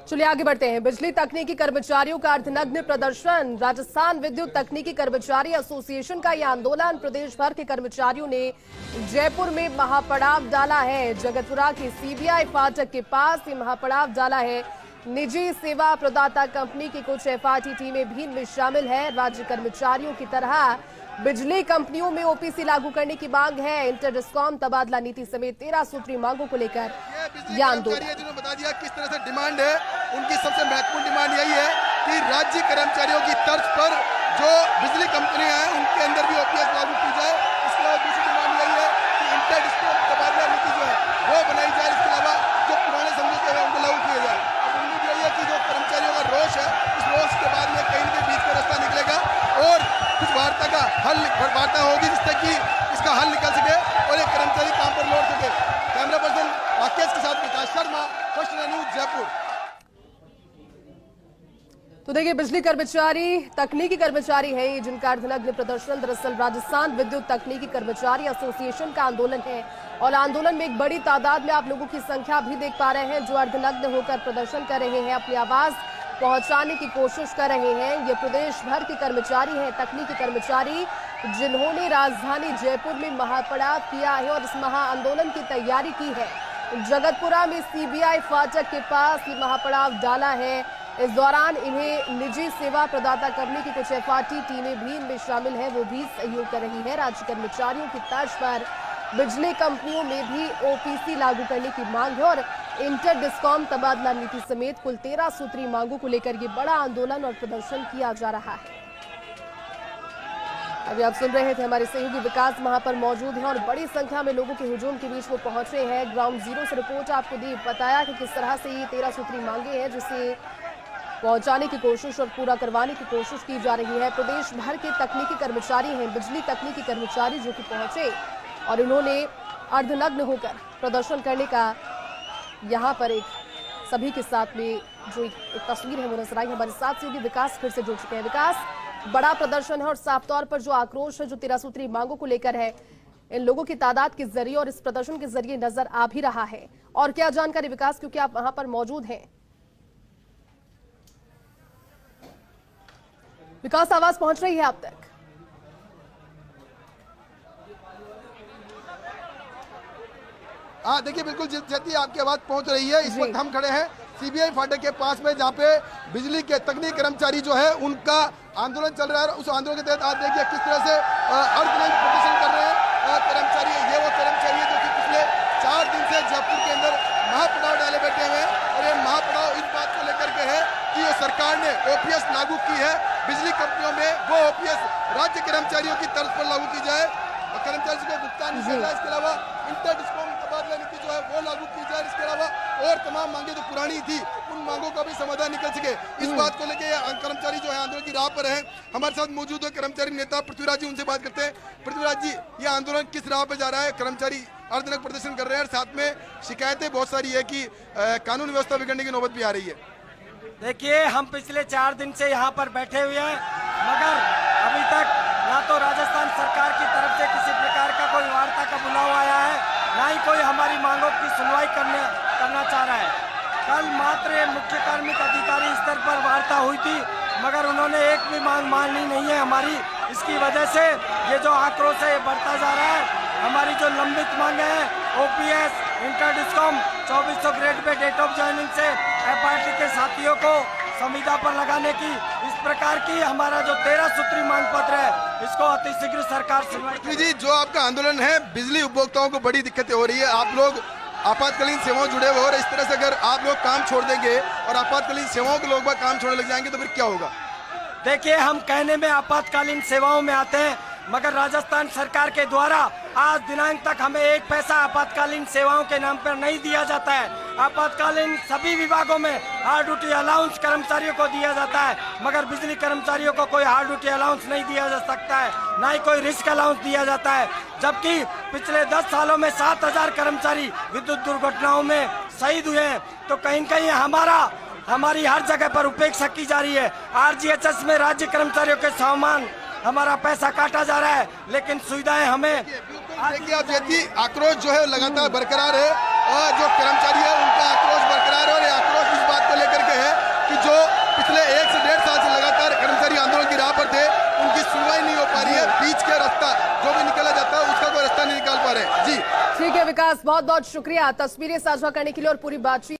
चलिए आगे बढ़ते हैं। बिजली तकनीकी कर्मचारियों का अर्धनग्न प्रदर्शन। राजस्थान विद्युत तकनीकी कर्मचारी एसोसिएशन का यह आंदोलन प्रदेश भर के कर्मचारियों ने जयपुर में महापड़ाव डाला है। जगतपुरा की सीबीआई फाटक के पास ये महापड़ाव डाला है। निजी सेवा प्रदाता कंपनी की कुछ एफआरटी टीमें भी इनमें शामिल है। राज्य कर्मचारियों की तरह बिजली कंपनियों में ओपीसी लागू करने की मांग है। इंटर डिस्कॉम तबादला नीति समेत 13 सूत्री मांगों को लेकर यह आंदोलन। जिन्होंने बता दिया किस तरह से डिमांड है, उनकी सबसे महत्वपूर्ण डिमांड यही है कि राज्य कर्मचारियों की तर्ज पर जो बिजली कंपनियां हैं उनके अंदर भी ओपीएस लागू की जाए। इसके अलावा दूसरी डिमांड यही है कि इंटर डिस्कॉम तबादला नीति जो है वो बनाई जाए। इसके अलावा जो पुराने समझौते हैं उनको लागू किया जाए। अब उम्मीद यही है कि जो कर्मचारियों का रोष है, इस रोष के बाद में कहीं के बीच का रास्ता निकलेगा और कुछ वार्ता का हल वार्ता होगी जिससे कि इसका हल निकल सके और एक कर्मचारी काम पर लौट सके। कैमरा पर्सन राकेश के साथ विकास शर्मा, फर्स्ट न्यूज जयपुर। तो देखिए, बिजली कर्मचारी तकनीकी कर्मचारी है ये जिनका अर्धनग्न प्रदर्शन दरअसल राजस्थान विद्युत तकनीकी कर्मचारी एसोसिएशन का आंदोलन है। और आंदोलन में एक बड़ी तादाद में आप लोगों की संख्या भी देख पा रहे हैं जो अर्धनग्न होकर प्रदर्शन कर रहे हैं, अपनी आवाज पहुंचाने की कोशिश कर रहे हैं। ये प्रदेश भर के कर्मचारी हैं, तकनीकी कर्मचारी, जिन्होंने राजधानी जयपुर में महापड़ाव किया है और इस महा आंदोलन की तैयारी की है। जगतपुरा में सीबीआई फाटक के पास ये महापड़ाव डाला है। इस दौरान इन्हें निजी सेवा प्रदाता कंपनी की कुछ एफआरटी टीमें भी इनमें शामिल है, वो भी सहयोग कर रही है। राज्य कर्मचारियों की तर्ज पर बिजली कंपनियों में भी ओपीसी लागू करने की मांग है और इंटर डिस्कॉम तबादला नीति समेत कुल 13 सूत्री मांगों को लेकर ये बड़ा आंदोलन और प्रदर्शन किया जा रहा है। अभी आप सुन रहे थे, हमारे सहयोगी विकास वहां पर मौजूद हैं और बड़ी संख्या में लोगों के हुजूम के बीच वो पहुंचे हैं। ग्राउंड जीरो से रिपोर्ट आपको दी, बताया कि किस तरह से ये 13 सूत्री मांगे हैं जिसे पहुंचाने की कोशिश और पूरा करवाने की कोशिश की जा रही है। प्रदेश भर के तकनीकी कर्मचारी हैं, बिजली तकनीकी कर्मचारी जो कि पहुंचे और इन्होंने अर्धनग्न होकर प्रदर्शन करने का यहाँ पर एक सभी के साथ में जो एक तस्वीर है वो नजर आई। हमारे साथ सहयोगी विकास फिर से जुड़ चुके हैं। विकास, बड़ा प्रदर्शन है और साफ तौर पर जो आक्रोश है जो 13 सूत्री मांगों को लेकर है, इन लोगों की तादाद के जरिए और इस प्रदर्शन के जरिए नजर आ भी रहा है। और क्या जानकारी विकास, क्योंकि आप वहां पर मौजूद हैं। विकास, आवाज पहुंच रही है आप तक? हाँ देखिए, बिल्कुल जल्दी आपकी आवाज पहुंच रही है। इस वक्त हम खड़े हैं सीबीआई फाटक के पास में जहाँ पे बिजली के तकनीकी कर्मचारी जो है उनका आंदोलन चल रहा है। उस आंदोलन के तहत आप देखिए किस तरह से अर्धनग्न प्रदर्शन कर रहे हैं कर्मचारी। ये वो कर्मचारी है जो कि पिछले 4 दिन से जयपुर के अंदर महापड़ाव डाले बैठे हुए हैं और ये महापड़ाव इस बात को लेकर के है कि ये सरकार ने ओपीएस लागू की है बिजली कंपनियों में, वो ओपीएस राज्य कर्मचारियों की तर्ज पर लागू की जाए, कर्मचारी को भुगतान नहीं किया जाए। इसके अलावा इंटर डिस्कॉम तबादला नीति जो है वो लागू की जाए। इसके अलावा और तमाम मांगे जो पुरानी थी उन मांगों का भी समाधान निकल सके, इस बात को लेकर कर्मचारी जो है आंदोलन की राह पर है। हमारे साथ मौजूद है कर्मचारी नेता पृथ्वीराज जी, उनसे बात करते हैं। पृथ्वीराज जी, ये आंदोलन किस राह पे जा रहा है? कर्मचारी अर्धनग्न प्रदर्शन कर रहे हैं और साथ में शिकायतें बहुत सारी है कि कानून व्यवस्था बिगड़ने की नौबत भी आ रही है। देखिए, हम पिछले 4 दिन से यहाँ पर बैठे हुए हैं, मगर अभी तक ना तो राजस्थान सरकार की तरफ से किसी प्रकार का कोई वार्ता का बुलावा आया है, ना ही कोई हमारी मांगों की सुनवाई करना चाह रहा है। कल मात्र मुख्य कार्मिक अधिकारी स्तर पर वार्ता हुई थी, मगर उन्होंने एक भी मांग मानी नहीं है हमारी। इसकी वजह से ये जो आक्रोश है ये बढ़ता जा रहा है। हमारी जो लंबित मांगे हैं, OPS, inter discom, 2400 grade pay date of joining से एफआरटी के साथियों को संविदा पर लगाने की, इस प्रकार की हमारा जो 13 सूत्री मांग पत्र है, इसको अतिशीघ्र सरकार सुनवाई। जी, जो आपका आंदोलन है, बिजली उपभोक्ताओं को बड़ी दिक्कतें हो रही है, आप लोग आपातकालीन सेवाओं जुड़े हुए और इस तरह से अगर आप लोग काम छोड़ देंगे और आपातकालीन सेवाओं के लोग बाग काम छोड़ने लग जाएंगे तो फिर क्या होगा? देखिए, हम कहने में आपातकालीन सेवाओं में आते हैं, मगर राजस्थान सरकार के द्वारा आज दिनांक तक हमें एक पैसा आपातकालीन सेवाओं के नाम पर नहीं दिया जाता है। आपातकालीन सभी विभागों में हार्ड ड्यूटी अलाउंस कर्मचारियों को दिया जाता है, मगर बिजली कर्मचारियों को कोई हार्ड ड्यूटी अलाउंस नहीं दिया जा सकता है, ना ही कोई रिस्क अलाउंस दिया जाता है। जबकि पिछले 10 सालों में 7000 कर्मचारी विद्युत दुर्घटनाओं में शहीद हुए हैं, तो कहीं कहीं हमारी हर जगह पर उपेक्षा की जा रही है। आरजीएचएस में राज्य कर्मचारियों के समान हमारा पैसा काटा जा रहा है, लेकिन सुविधाएं हमें। देखिए, आप देखिए आक्रोश जो है लगातार बरकरार है और जो कर्मचारी है उनका आक्रोश बरकरार है और ये आक्रोश इस बात को लेकर के है तैयार है जी। ठीक है विकास, बहुत बहुत शुक्रिया तस्वीरें साझा करने के लिए और पूरी बातचीत